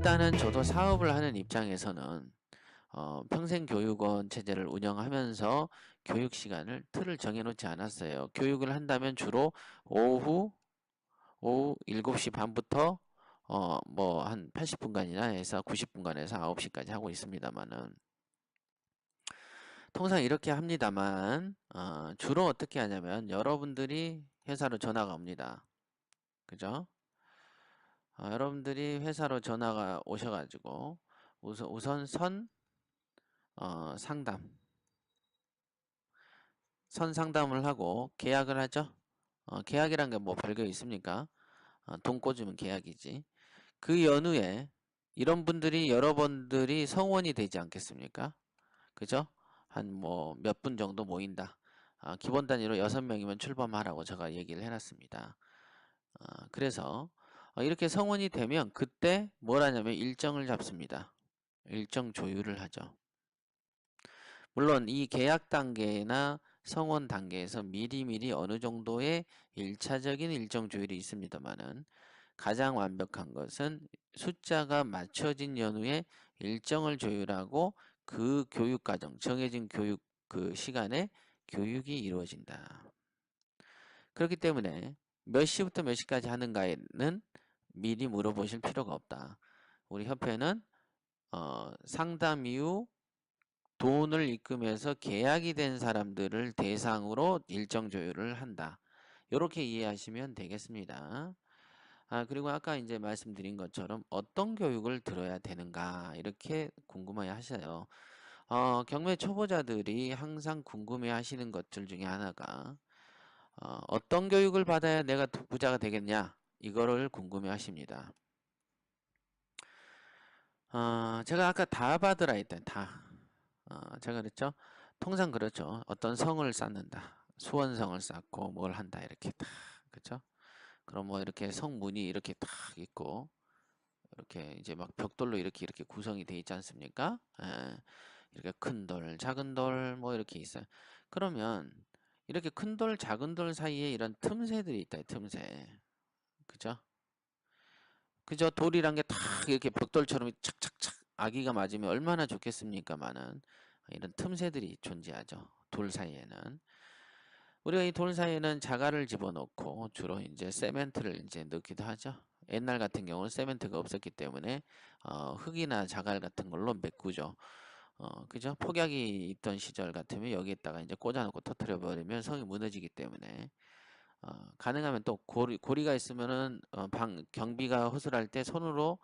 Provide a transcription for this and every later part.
일단은 저도 사업을 하는 입장에서는 평생교육원 체제를 운영하면서 교육 시간을 틀을 정해놓지 않았어요. 교육을 한다면 주로 오후 7시 반부터 뭐 한 80분간이나 해서 90분간에서 9시까지 하고 있습니다만은 통상 이렇게 합니다만 주로 어떻게 하냐면 여러분들이 회사로 전화가 옵니다. 그죠? 여러분들이 회사로 전화가 오셔가지고 우선 상담 선 상담을 하고 계약을 하죠. 계약이란 게 뭐 별게 있습니까? 돈 꽂으면 계약이지. 그 연후에 이런 분들이 여러분들이 성원이 되지 않겠습니까? 그죠? 한 뭐 몇 분 정도 모인다. 기본 단위로 6명이면 출범하라고 제가 얘기를 해놨습니다. 그래서 이렇게 성원이 되면 그때 뭘 하냐면 일정을 잡습니다. 일정 조율을 하죠. 물론 이 계약 단계나 성원 단계에서 미리미리 어느 정도의 1차적인 일정 조율이 있습니다만은 가장 완벽한 것은 숫자가 맞춰진 연후에 일정을 조율하고 그 교육 과정, 정해진 교육 그 시간에 교육이 이루어진다. 그렇기 때문에 몇 시부터 몇 시까지 하는가에는 미리 물어보실 필요가 없다. 우리 협회는 상담 이후 돈을 입금해서 계약이 된 사람들을 대상으로 일정 조율을 한다. 이렇게 이해하시면 되겠습니다. 그리고 아까 이제 말씀드린 것처럼 어떤 교육을 들어야 되는가 이렇게 궁금해 하셔요. 경매 초보자들이 항상 궁금해 하시는 것들 중에 하나가 어떤 교육을 받아야 내가 부자가 되겠냐 이거를 궁금해 하십니다. 제가 아까 다 받으라 했던 다. 제가 그랬죠. 통상 그렇죠. 어떤 성을 쌓는다. 수원성을 쌓고 뭘 한다 이렇게 딱 그렇죠. 그럼 뭐 이렇게 성문이 이렇게 딱 있고 이렇게 이제 막 벽돌로 이렇게 구성이 돼 있지 않습니까? 이렇게 큰 돌, 작은 돌 뭐 이렇게 있어요. 그러면 이렇게 큰 돌, 작은 돌 사이에 이런 틈새들이 있다. 틈새. 그죠? 그죠? 돌이란 게 탁 이렇게 벽돌처럼 착착착 아기가 맞으면 얼마나 좋겠습니까마는 이런 틈새들이 존재하죠. 돌 사이에는. 우리가 이 돌 사이에는 자갈을 집어넣고 주로 이제 세멘트를 이제 넣기도 하죠. 옛날 같은 경우는 세멘트가 없었기 때문에 흙이나 자갈 같은 걸로 메꾸죠. 그죠? 폭약이 있던 시절 같으면 여기에다가 이제 꽂아놓고 터트려 버리면 성이 무너지기 때문에 가능하면 또 고리가 있으면은 경비가 허술할 때 손으로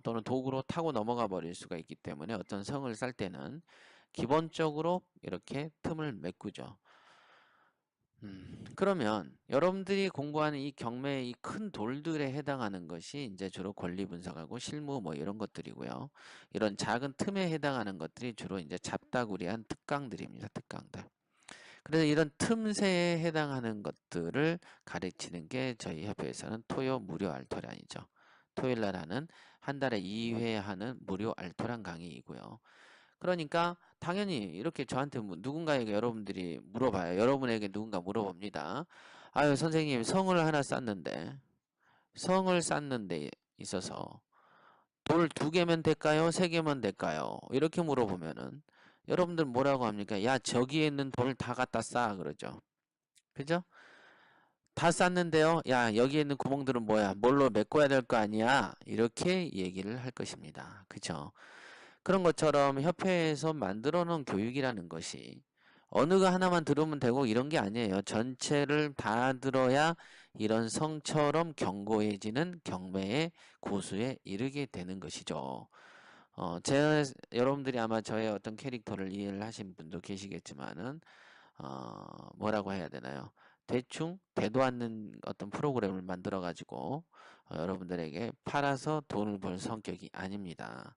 또는 도구로 타고 넘어가 버릴 수가 있기 때문에 어떤 성을 쌀 때는 기본적으로 이렇게 틈을 메꾸죠. 그러면 여러분들이 공부하는 이 경매의 이 큰 돌들에 해당하는 것이 이제 주로 권리 분석하고 실무 뭐 이런 것들이고요. 이런 작은 틈에 해당하는 것들이 주로 이제 잡다구리한 특강들입니다. 특강들. 그래서 이런 틈새에 해당하는 것들을 가르치는 게 저희 협회에서는 토요 무료 알토란이죠. 토요일 날 하는 한 달에 2회 하는 무료 알토란 강의이고요. 그러니까 당연히 이렇게 저한테 누군가에게 여러분들이 물어봐요. 여러분에게 누군가 물어봅니다. 아유 선생님 성을 쌓는데 있어서 돌 2개면 될까요? 3개면 될까요? 이렇게 물어보면은 여러분들 뭐라고 합니까? 야 저기에 있는 돌 다 갖다 쌓아 그러죠. 그죠? 다 쌌는데요. 야 여기에 있는 구멍들은 뭐야? 뭘로 메꿔야 될 거 아니야? 이렇게 얘기를 할 것입니다. 그죠? 그런 것처럼 협회에서 만들어 놓은 교육이라는 것이 어느 거 하나만 들으면 되고 이런 게 아니에요. 전체를 다 들어야 이런 성처럼 견고해지는 경매의 고수에 이르게 되는 것이죠. 여러분들이 아마 저의 어떤 캐릭터를 이해를 하신 분도 계시겠지만은, 뭐라고 해야 되나요? 대충 되도 않는 어떤 프로그램을 만들어 가지고 여러분들에게 팔아서 돈을 벌 성격이 아닙니다.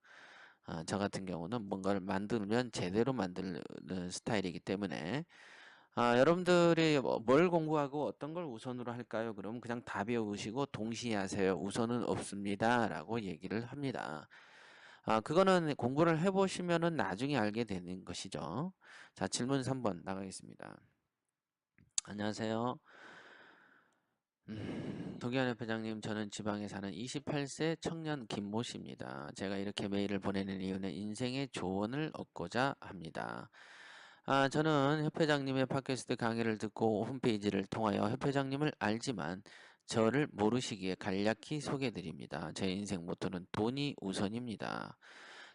저 같은 경우는 뭔가를 만들면 제대로 만드는 스타일이기 때문에 여러분들이 뭘 공부하고 어떤 걸 우선으로 할까요? 그러면 그냥 다 배우시고 동시에 하세요. 우선은 없습니다. 라고 얘기를 합니다. 그거는 공부를 해보시면은 나중에 알게 되는 것이죠. 자, 질문 3번 나가겠습니다. 안녕하세요. 도기환 회장님, 저는 지방에 사는 28세 청년 김모 씨입니다. 제가 이렇게 메일을 보내는 이유는 인생의 조언을 얻고자 합니다. 저는 협회장님의 팟캐스트 강의를 듣고 홈페이지를 통하여 협회장님을 알지만 저를 모르시기에 간략히 소개드립니다. 제 인생 모토는 돈이 우선입니다.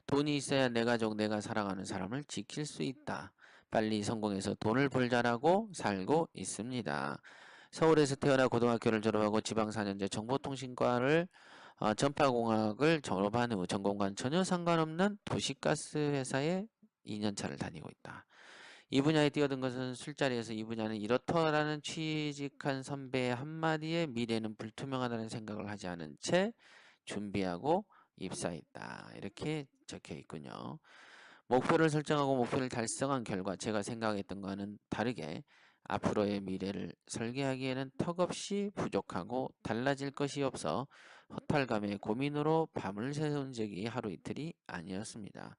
돈이 있어야 내 가족, 내가 사랑하는 사람을 지킬 수 있다. 빨리 성공해서 돈을 벌자라고 살고 있습니다. 서울에서 태어나 고등학교를 졸업하고 지방 4년제 정보통신과를 전파공학을 졸업한 후 전공과는 전혀 상관없는 도시가스 회사에 2년차를 다니고 있다. 이 분야에 뛰어든 것은 술자리에서 이 분야는 이렇더라는 취직한 선배의 한마디에 미래는 불투명하다는 생각을 하지 않은 채 준비하고 입사했다. 이렇게 적혀 있군요. 목표를 설정하고 목표를 달성한 결과 제가 생각했던 것과는 다르게 앞으로의 미래를 설계하기에는 턱없이 부족하고 달라질 것이 없어 허탈감에 고민으로 밤을 새운 적이 하루 이틀이 아니었습니다.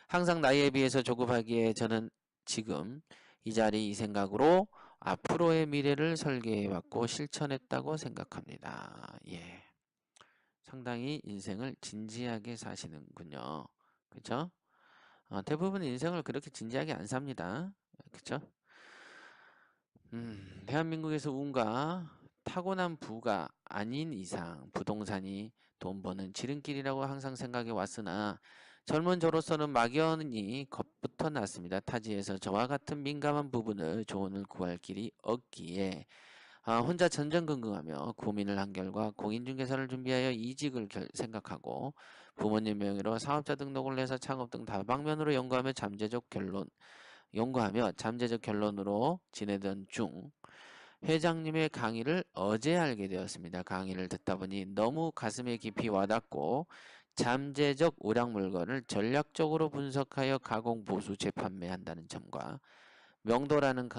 항상 나이에 비해서 조급하기에 저는 지금 이 자리 이 생각으로 앞으로의 미래를 설계해왔고 실천했다고 생각합니다. 예. 상당히 인생을 진지하게 사시는군요. 그쵸? 대부분 인생을 그렇게 진지하게 안 삽니다. 그쵸? 대한민국에서 운과 타고난 부가 아닌 이상 부동산이 돈 버는 지름길이라고 항상 생각해 왔으나 젊은 저로서는 막연히 겁부터 났습니다. 타지에서 저와 같은 민감한 부분을 조언을 구할 길이 없기에 혼자 전전긍긍하며 고민을 한 결과 공인중개사를 준비하여 이직을 생각하고 부모님 명의로 사업자 등록을 해서 창업 등 다방면으로 연구하며 잠재적 결론으로 지내던 중 회장님의 강의를 어제 알게 되었습니다. 강의를 듣다 보니 너무 가슴에 깊이 와닿고 잠재적 오락 물건을 전략적으로 분석하여 가공, 보수, 재판매한다는 점과 명도라는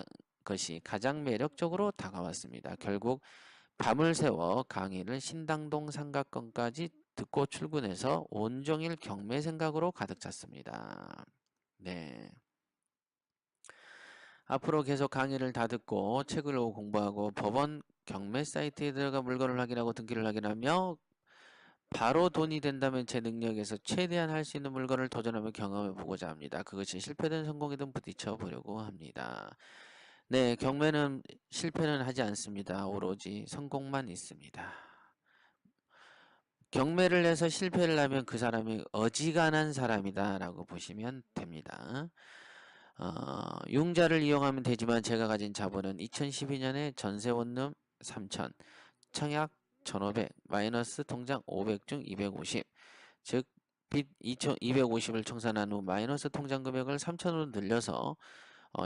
것이 가장 매력적으로 다가왔습니다. 결국 밤을 새워 강의를 신당동 삼각건까지 듣고 출근해서 온종일 경매 생각으로 가득 찼습니다. 네. 앞으로 계속 강의를 다 듣고 책을 공부하고 법원 경매 사이트에 들어가 물건을 확인하고 등기를 확인하며 바로 돈이 된다면 제 능력에서 최대한 할 수 있는 물건을 도전하며 경험해 보고자 합니다. 그것이 실패든 성공이든 부딪혀 보려고 합니다. 네, 경매는 실패는 하지 않습니다. 오로지 성공만 있습니다. 경매를 해서 실패를 하면 그 사람이 어지간한 사람이다 라고 보시면 됩니다. 융자를 이용하면 되지만 제가 가진 자본은 2012년에 전세 원룸 3천, 청약 1500, 마이너스 통장 500 중 250, 즉 빚 250을 청산한 후 마이너스 통장 금액을 3천으로 늘려서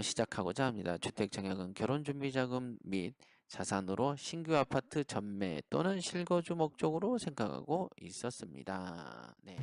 시작하고자 합니다. 주택 청약은 결혼준비자금 및 자산으로 신규 아파트 전매 또는 실거주 목적으로 생각하고 있었습니다. 네.